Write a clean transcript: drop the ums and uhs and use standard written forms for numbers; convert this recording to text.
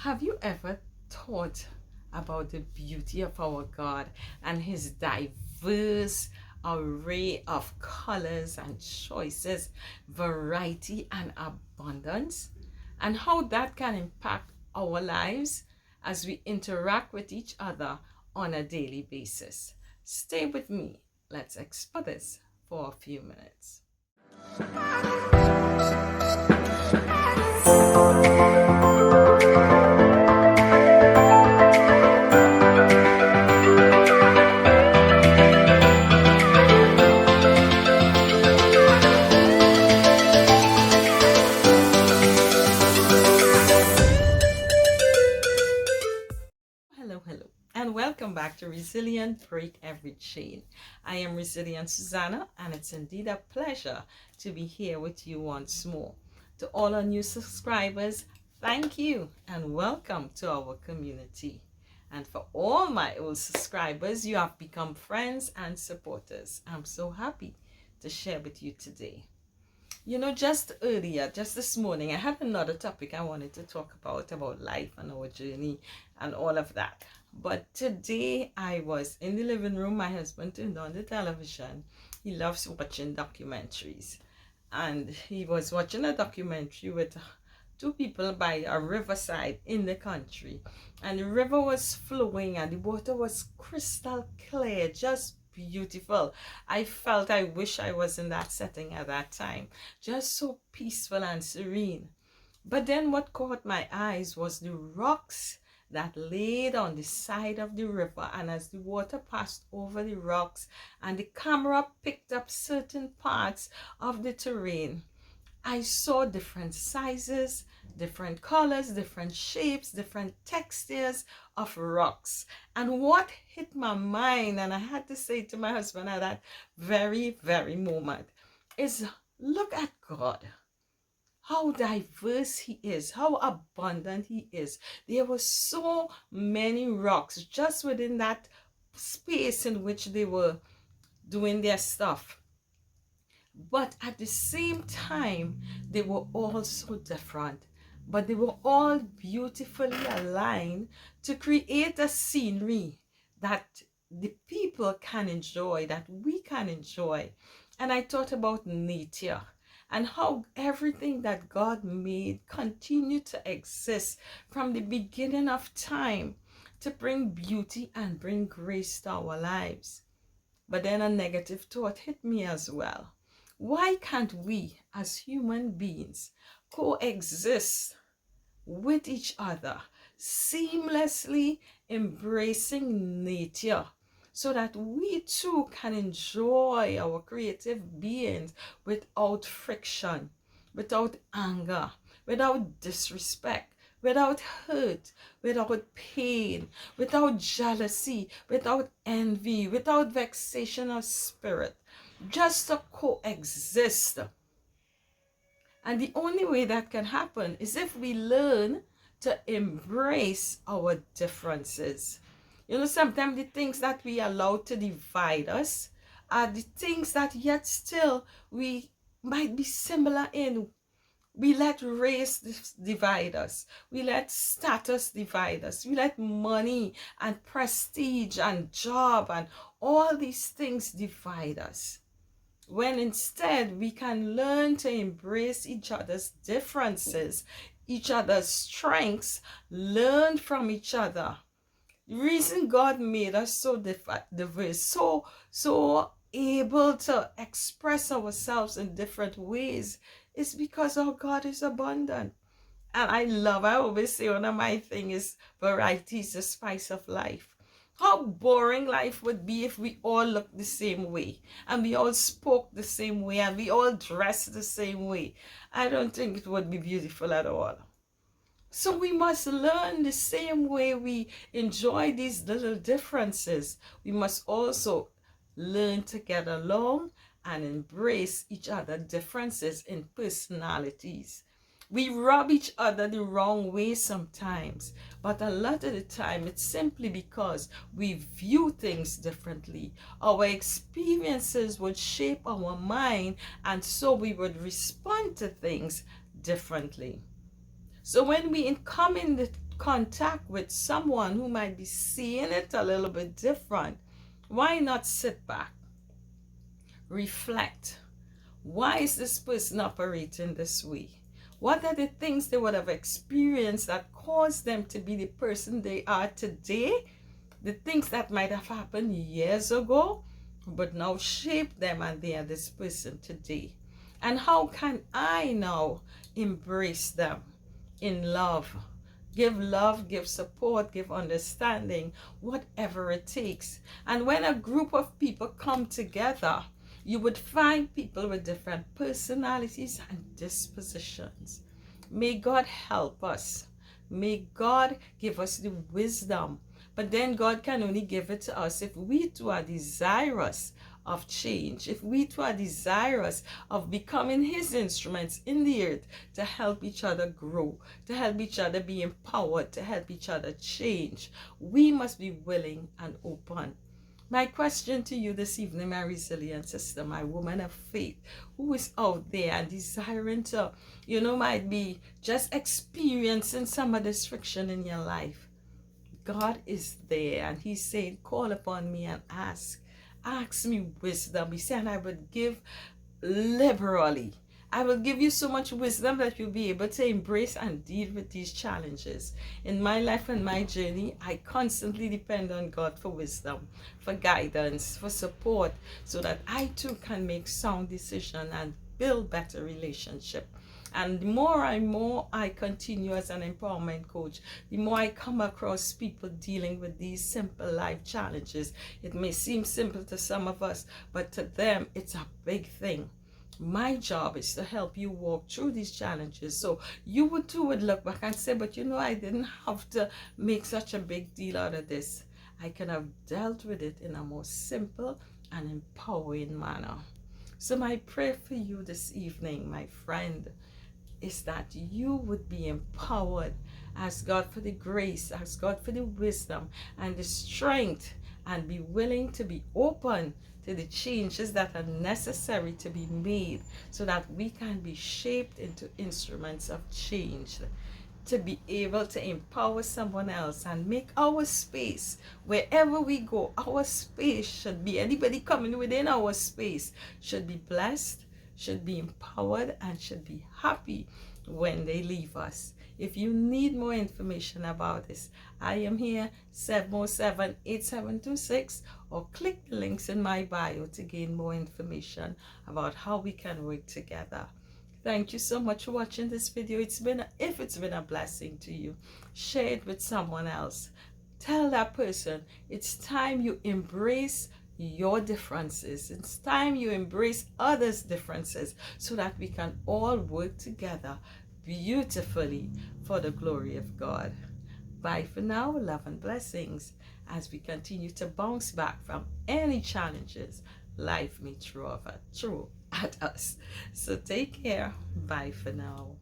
Have you ever thought about the beauty of our God and his diverse array of colors and choices, variety and abundance, and how that can impact our lives as we interact with each other on a daily basis? Stay with me. Let's explore this for a few minutes. Hello, and welcome back to Resilient Break Every Chain. I am Resilient Susanna, and it's indeed a pleasure to be here with you once more. To all our new subscribers, thank you and welcome to our community. And for all my old subscribers, you have become friends and supporters. I'm so happy to share with you today. You know, just this morning, I had another topic I wanted to talk about life and our journey and all of that. But today I was in the living room. My husband turned on the television. He loves watching documentaries. And he was watching a documentary with two people by a riverside in the country. And the river was flowing and the water was crystal clear, just beautiful. I wish I was in that setting at that time. Just so peaceful and serene. But then what caught my eyes was the rocks that laid on the side of the river, and as the water passed over the rocks and the camera picked up certain parts of the terrain, I saw different sizes, different colors, different shapes, different textures of rocks. And what hit my mind, and I had to say to my husband at that very, very moment, is look at God. How diverse he is, how abundant he is. There were so many rocks just within that space in which they were doing their stuff. But at the same time, they were all so different. But they were all beautifully aligned to create a scenery that the people can enjoy, that we can enjoy. And I thought about nature and how everything that God made continued to exist from the beginning of time to bring beauty and bring grace to our lives. But then a negative thought hit me as well. Why can't we as human beings coexist with each other, seamlessly embracing nature, so that we too can enjoy our creative beings without friction, without anger, without disrespect, without hurt, without pain, without jealousy, without envy, without vexation of spirit, just to coexist. And the only way that can happen is if we learn to embrace our differences. You know, sometimes the things that we allow to divide us are the things that yet still we might be similar in. We let race divide us. We let status divide us. We let money and prestige and job and all these things divide us. When instead we can learn to embrace each other's differences, each other's strengths, learn from each other. The reason God made us so diverse, so able to express ourselves in different ways, is because our God is abundant. And I always say one of my things is variety is the spice of life. How boring life would be if we all looked the same way and we all spoke the same way and we all dressed the same way. I don't think it would be beautiful at all. So we must learn the same way we enjoy these little differences. We must also learn to get along and embrace each other's differences in personalities. We rub each other the wrong way sometimes, but a lot of the time it's simply because we view things differently. Our experiences would shape our mind, and so we would respond to things differently. So when we come in the contact with someone who might be seeing it a little bit different, why not sit back, reflect? Why is this person operating this way? What are the things they would have experienced that caused them to be the person they are today? The things that might have happened years ago, but now shape them and they are this person today. And how can I now embrace them in love? Give give support, give understanding, whatever it takes. And when a group of people come together, you would find people with different personalities and dispositions. May God help us. May God give us the wisdom. But then God can only give it to us if we too are desirous of change, if we too are desirous of becoming his instruments in the earth to help each other grow, to help each other be empowered, to help each other change. We must be willing and open. My question to you this evening, my resilient sister, my woman of faith, who is out there and desiring to, might be just experiencing some of this friction in your life. God is there and he's saying, call upon me and ask. Ask me wisdom. He said, I would give liberally. I will give you so much wisdom that you'll be able to embrace and deal with these challenges. In my life and my journey, I constantly depend on God for wisdom, for guidance, for support, so that I too can make sound decisions and build better relationships. And the more and more I continue as an empowerment coach, the more I come across people dealing with these simple life challenges. It may seem simple to some of us, but to them, it's a big thing. My job is to help you walk through these challenges. So you would look back and say, but I didn't have to make such a big deal out of this. I could have dealt with it in a more simple and empowering manner. So my prayer for you this evening, my friend, is that you would be empowered. Ask God for the grace, ask God for the wisdom and the strength, and be willing to be open to the changes that are necessary to be made so that we can be shaped into instruments of change, to be able to empower someone else and make our space, wherever we go, our space should be, anybody coming within our space should be blessed, should be empowered, and should be happy when they leave us. If you need more information about this, I am here, 707-8726, or click the links in my bio to gain more information about how we can work together. Thank you so much for watching this video. If it's been a blessing to you, share it with someone else. Tell that person it's time you embrace your differences. It's time you embrace others' differences so that we can all work together beautifully for the glory of God. Bye for now. Love and blessings as we continue to bounce back from any challenges life may throw at us. So take care. Bye for now.